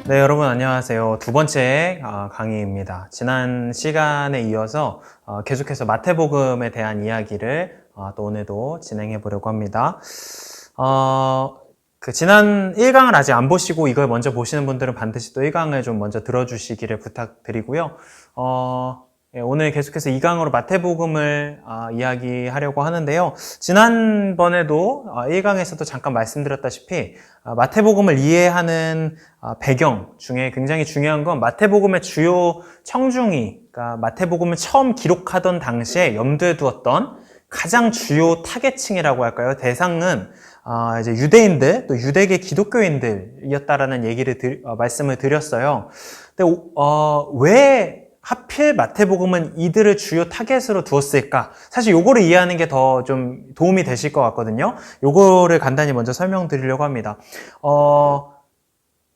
네, 여러분 안녕하세요. 두 번째 강의입니다. 지난 시간에 이어서 계속해서 마태복음에 대한 이야기를 또 오늘도 진행해 보려고 합니다. 지난 1강을 아직 안 보시고 이걸 먼저 보시는 분들은 반드시 또 1강을 좀 먼저 들어주시기를 부탁드리고요. 오늘 계속해서 2강으로 마태복음을 이야기하려고 하는데요. 지난번에도 1강에서도 잠깐 말씀드렸다시피 마태복음을 이해하는 배경 중에 굉장히 중요한 건 마태복음의 주요 청중이, 그러니까 마태복음을 처음 기록하던 당시에 염두에 두었던 가장 주요 타겟층이라고 할까요? 대상은 이제 유대인들, 또 유대계 기독교인들이었다라는 말씀을 드렸어요. 근데 왜 하필 마태복음은 이들을 주요 타겟으로 두었을까? 사실 요거를 이해하는 게 더 좀 도움이 되실 것 같거든요. 요거를 간단히 먼저 설명드리려고 합니다.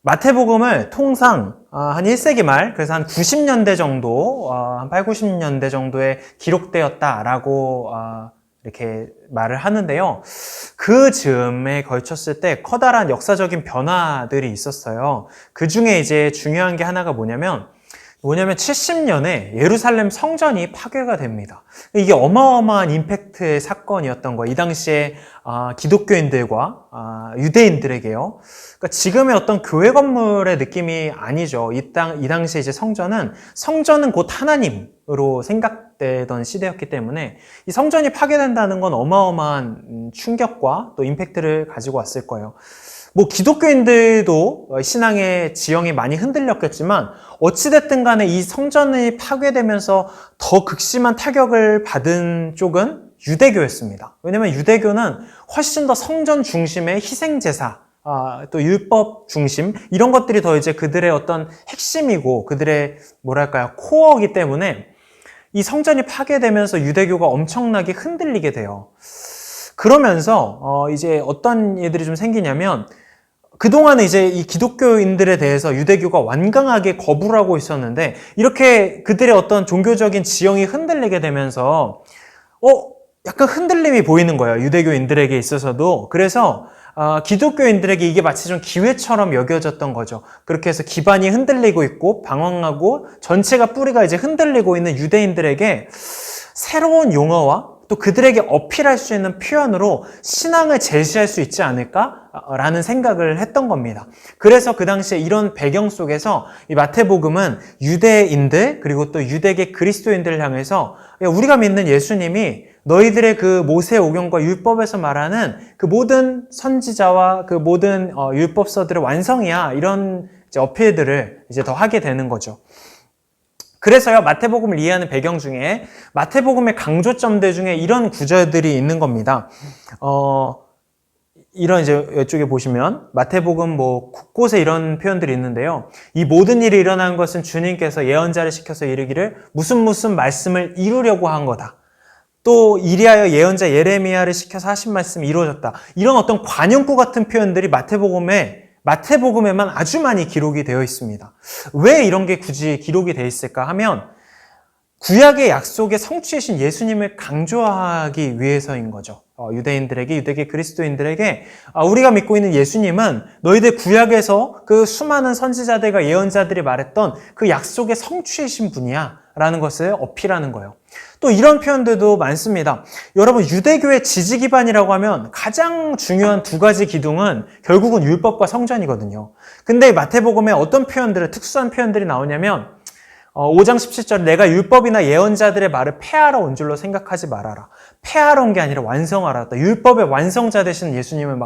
마태복음을 통상 한 1세기 말, 그래서 한 90년대 정도, 한 8, 90년대 정도에 기록되었다라고 이렇게 말을 하는데요. 그 즈음에 걸쳤을 때 커다란 역사적인 변화들이 있었어요. 그 중에 이제 중요한 게 하나가 뭐냐면 70년에 예루살렘 성전이 파괴가 됩니다. 이게 어마어마한 임팩트의 사건이었던 거예요. 이 당시에 기독교인들과 유대인들에게요. 그러니까 지금의 어떤 교회 건물의 느낌이 아니죠. 이 당시에 이제 성전은 곧 하나님으로 생각되던 시대였기 때문에 이 성전이 파괴된다는 건 어마어마한 충격과 또 임팩트를 가지고 왔을 거예요. 기독교인들도 신앙의 지형이 많이 흔들렸겠지만 어찌됐든 간에 이 성전이 파괴되면서 더 극심한 타격을 받은 쪽은 유대교였습니다. 왜냐하면 유대교는 훨씬 더 성전 중심의 희생제사, 또 율법 중심, 이런 것들이 더 이제 그들의 어떤 핵심이고 그들의 코어이기 때문에 이 성전이 파괴되면서 유대교가 엄청나게 흔들리게 돼요. 그러면서 이제 어떤 일들이 좀 생기냐면 그동안은 이제 이 기독교인들에 대해서 유대교가 완강하게 거부를 하고 있었는데 이렇게 그들의 어떤 종교적인 지형이 흔들리게 되면서 약간 흔들림이 보이는 거예요. 유대교인들에게 있어서도. 그래서 기독교인들에게 이게 마치 좀 기회처럼 여겨졌던 거죠. 그렇게 해서 기반이 흔들리고 있고 방황하고 전체가 뿌리가 이제 흔들리고 있는 유대인들에게 새로운 용어와 또 그들에게 어필할 수 있는 표현으로 신앙을 제시할 수 있지 않을까라는 생각을 했던 겁니다. 그래서 그 당시에 이런 배경 속에서 이 마태복음은 유대인들 그리고 또 유대계 그리스도인들을 향해서 우리가 믿는 예수님이 너희들의 그 모세오경과 율법에서 말하는 그 모든 선지자와 그 모든 율법서들의 완성이야, 이런 이제 어필들을 이제 더 하게 되는 거죠. 그래서요, 마태복음을 이해하는 배경 중에 마태복음의 강조점들 중에 이런 구절들이 있는 겁니다. 이런 이제 이쪽에 보시면 마태복음 곳곳에 이런 표현들이 있는데요. 이 모든 일이 일어난 것은 주님께서 예언자를 시켜서 이르기를 무슨 말씀을 이루려고 한 거다. 또 이리하여 예언자 예레미야를 시켜서 하신 말씀이 이루어졌다. 이런 어떤 관용구 같은 표현들이 마태복음에만 아주 많이 기록이 되어 있습니다. 왜 이런 게 굳이 기록이 되어 있을까 하면 구약의 약속의 성취이신 예수님을 강조하기 위해서인 거죠. 유대인들에게, 유대계 그리스도인들에게 우리가 믿고 있는 예수님은 너희들 구약에서 그 수많은 선지자들과 예언자들이 말했던 그 약속의 성취이신 분이야 라는 것을 어필하는 거예요. 또 이런 표현들도 많습니다. 여러분, 유대교의 지지 기반이라고 하면 가장 중요한 두 가지 기둥은 결국은 율법과 성전이거든요. 근데 마태복음에 어떤 특수한 표현들이 나오냐면 5장 17절 내가 율법이나 예언자들의 말을 폐하러 온 줄로 생각하지 말아라. 폐하러 온 게 아니라 완성하라. 율법의 완성자 되시는 예수님을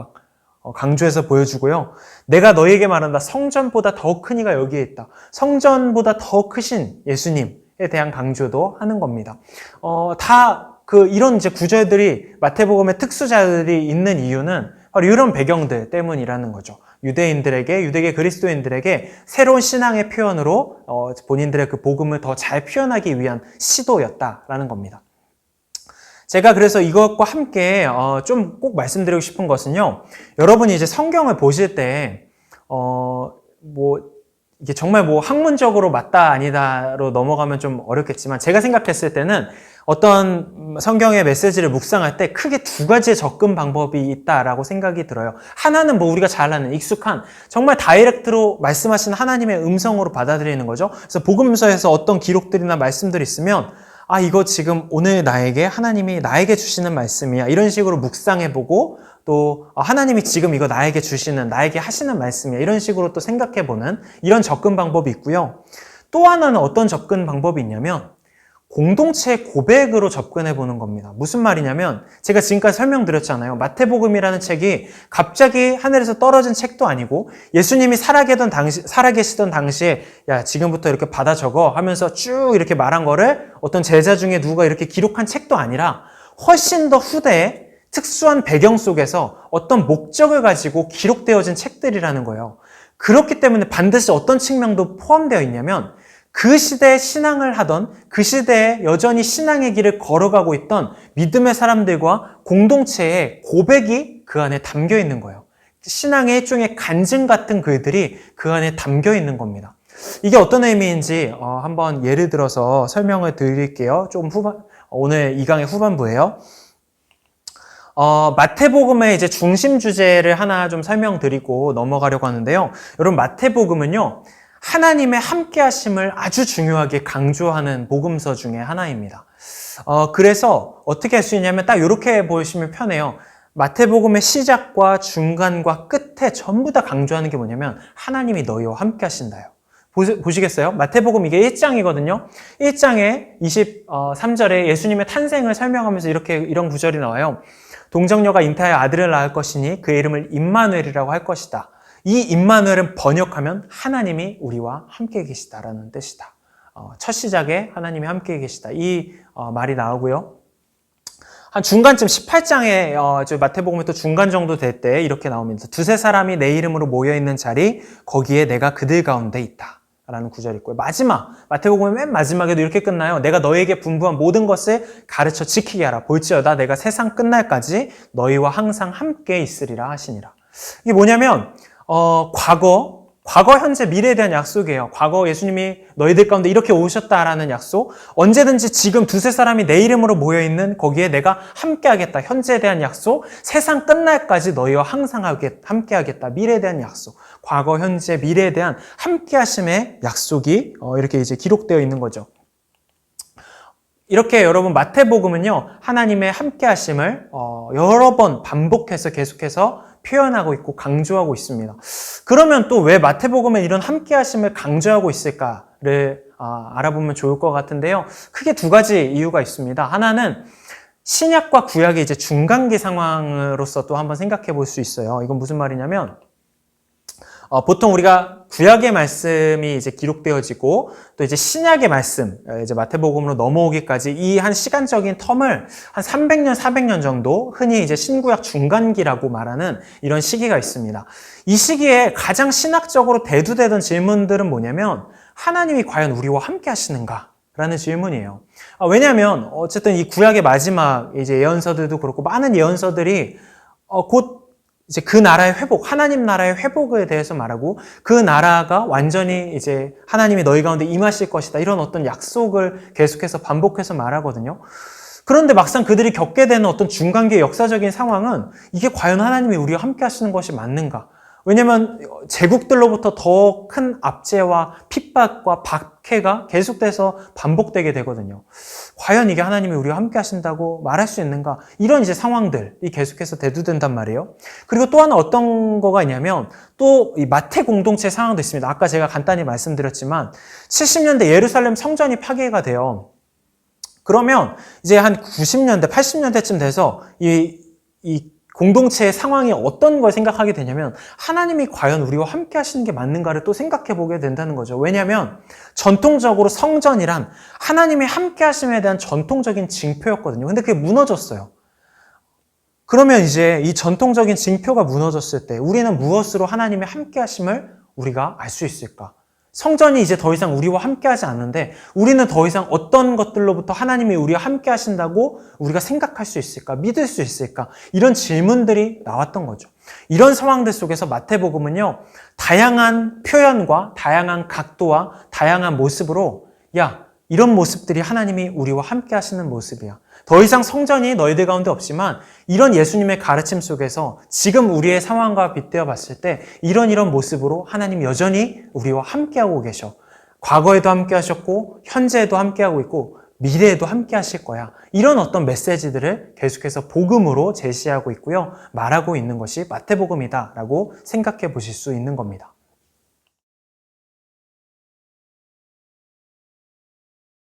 강조해서 보여주고요. 내가 너희에게 말한다. 성전보다 더 큰 이가 여기에 있다. 성전보다 더 크신 예수님에 대한 강조도 하는 겁니다. 이런 이제 구절들이 마태복음의 특수자들이 있는 이유는 바로 이런 배경들 때문이라는 거죠. 유대계 그리스도인들에게 새로운 신앙의 표현으로 본인들의 그 복음을 더 잘 표현하기 위한 시도였다라는 겁니다. 제가 그래서 이것과 함께 좀 꼭 말씀드리고 싶은 것은요. 여러분이 이제 성경을 보실 때 이게 정말 학문적으로 맞다 아니다로 넘어가면 좀 어렵겠지만 제가 생각했을 때는 어떤 성경의 메시지를 묵상할 때 크게 두 가지의 접근 방법이 있다라고 생각이 들어요. 하나는 뭐 우리가 잘 아는 익숙한 정말 다이렉트로 말씀하시는 하나님의 음성으로 받아들이는 거죠. 그래서 복음서에서 어떤 기록들이나 말씀들이 있으면 아, 이거 지금 오늘 나에게 하나님이 나에게 주시는 말씀이야. 이런 식으로 묵상해보고 또 하나님이 지금 이거 나에게 주시는, 나에게 하시는 말씀이야. 이런 식으로 또 생각해보는 이런 접근 방법이 있고요. 또 하나는 어떤 접근 방법이 있냐면 공동체의 고백으로 접근해 보는 겁니다. 무슨 말이냐면 제가 지금까지 설명드렸잖아요. 마태복음이라는 책이 갑자기 하늘에서 떨어진 책도 아니고 예수님이 살아계시던 당시에 야 지금부터 이렇게 받아 적어 하면서 쭉 이렇게 말한 거를 어떤 제자 중에 누가 이렇게 기록한 책도 아니라 훨씬 더 후대에 특수한 배경 속에서 어떤 목적을 가지고 기록되어진 책들이라는 거예요. 그렇기 때문에 반드시 어떤 측면도 포함되어 있냐면 그 시대에 신앙을 하던, 그 시대에 여전히 신앙의 길을 걸어가고 있던 믿음의 사람들과 공동체의 고백이 그 안에 담겨 있는 거예요. 신앙의 일종의 간증 같은 글들이 그 안에 담겨 있는 겁니다. 이게 어떤 의미인지 한번 예를 들어서 설명을 드릴게요. 좀 오늘 이 강의 후반부예요. 마태복음의 이제 중심 주제를 하나 좀 설명드리고 넘어가려고 하는데요. 여러분, 마태복음은요, 하나님의 함께하심을 아주 중요하게 강조하는 복음서 중에 하나입니다. 그래서 어떻게 할 수 있냐면 딱 이렇게 보시면 편해요. 마태복음의 시작과 중간과 끝에 전부 다 강조하는 게 뭐냐면 하나님이 너희와 함께 하신다요. 보시겠어요? 마태복음 이게 1장이거든요. 1장에 23절에 예수님의 탄생을 설명하면서 이런 구절이 나와요. 동정녀가 잉태하여 아들을 낳을 것이니 그의 이름을 임마누엘이라고 할 것이다. 이 임마누엘은 번역하면 하나님이 우리와 함께 계시다라는 뜻이다. 첫 시작에 하나님이 함께 계시다. 이 말이 나오고요. 한 중간쯤 18장에 마태복음의 또 중간 정도 될 때 이렇게 나옵니다. 두세 사람이 내 이름으로 모여있는 자리 거기에 내가 그들 가운데 있다. 라는 구절이 있고요. 마태복음의 맨 마지막에도 이렇게 끝나요. 내가 너에게 분부한 모든 것을 가르쳐 지키게 하라. 볼지어다 내가 세상 끝날까지 너희와 항상 함께 있으리라 하시니라. 이게 뭐냐면 과거, 현재, 미래에 대한 약속이에요. 과거 예수님이 너희들 가운데 이렇게 오셨다라는 약속. 언제든지 지금 두세 사람이 내 이름으로 모여있는 거기에 내가 함께하겠다. 현재에 대한 약속. 세상 끝날까지 너희와 항상 함께하겠다. 미래에 대한 약속. 과거, 현재, 미래에 대한 함께하심의 약속이 이렇게 이제 기록되어 있는 거죠. 이렇게 여러분 마태복음은요. 하나님의 함께하심을 여러 번 반복해서 계속해서 표현하고 있고 강조하고 있습니다. 그러면 또 왜 마태복음에 이런 함께하심을 강조하고 있을까를 알아보면 좋을 것 같은데요. 크게 두 가지 이유가 있습니다. 하나는 신약과 구약의 이제 중간기 상황으로서 또 한번 생각해 볼 수 있어요. 이건 무슨 말이냐면 보통 우리가 구약의 말씀이 이제 기록되어지고 또 이제 신약의 말씀, 이제 마태복음으로 넘어오기까지 이 한 시간적인 텀을 한 300년, 400년 정도 흔히 이제 신구약 중간기라고 말하는 이런 시기가 있습니다. 이 시기에 가장 신학적으로 대두되던 질문들은 뭐냐면 하나님이 과연 우리와 함께 하시는가? 라는 질문이에요. 왜냐하면 어쨌든 이 구약의 마지막 이제 예언서들도 그렇고 많은 예언서들이 곧 이제 그 나라의 회복, 하나님 나라의 회복에 대해서 말하고 그 나라가 완전히 이제 하나님이 너희 가운데 임하실 것이다. 이런 어떤 약속을 계속해서 반복해서 말하거든요. 그런데 막상 그들이 겪게 되는 어떤 중간기의 역사적인 상황은 이게 과연 하나님이 우리와 함께 하시는 것이 맞는가? 왜냐면 제국들로부터 더 큰 압제와 핍박과 박해가 계속돼서 반복되게 되거든요. 과연 이게 하나님이 우리와 함께 하신다고 말할 수 있는가? 이런 이제 상황들이 계속해서 대두된단 말이에요. 그리고 또 하나 어떤 거가 있냐면 또 이 마태 공동체 상황도 있습니다. 아까 제가 간단히 말씀드렸지만 70년대 예루살렘 성전이 파괴가 돼요. 그러면 이제 한 90년대, 80년대쯤 돼서 이 공동체의 상황이 어떤 걸 생각하게 되냐면 하나님이 과연 우리와 함께 하시는 게 맞는가를 또 생각해 보게 된다는 거죠. 왜냐하면 전통적으로 성전이란 하나님이 함께 하심에 대한 전통적인 징표였거든요. 근데 그게 무너졌어요. 그러면 이제 이 전통적인 징표가 무너졌을 때 우리는 무엇으로 하나님의 함께 하심을 우리가 알 수 있을까? 성전이 이제 더 이상 우리와 함께 하지 않는데 우리는 더 이상 어떤 것들로부터 하나님이 우리와 함께 하신다고 우리가 생각할 수 있을까? 믿을 수 있을까? 이런 질문들이 나왔던 거죠. 이런 상황들 속에서 마태복음은요, 다양한 표현과 다양한 각도와 다양한 모습으로 야, 이런 모습들이 하나님이 우리와 함께 하시는 모습이야. 더 이상 성전이 너희들 가운데 없지만 이런 예수님의 가르침 속에서 지금 우리의 상황과 빗대어 봤을 때 이런 모습으로 하나님 여전히 우리와 함께하고 계셔. 과거에도 함께하셨고 현재에도 함께하고 있고 미래에도 함께하실 거야. 이런 어떤 메시지들을 계속해서 복음으로 제시하고 있고요. 말하고 있는 것이 마태복음이다라고 생각해 보실 수 있는 겁니다.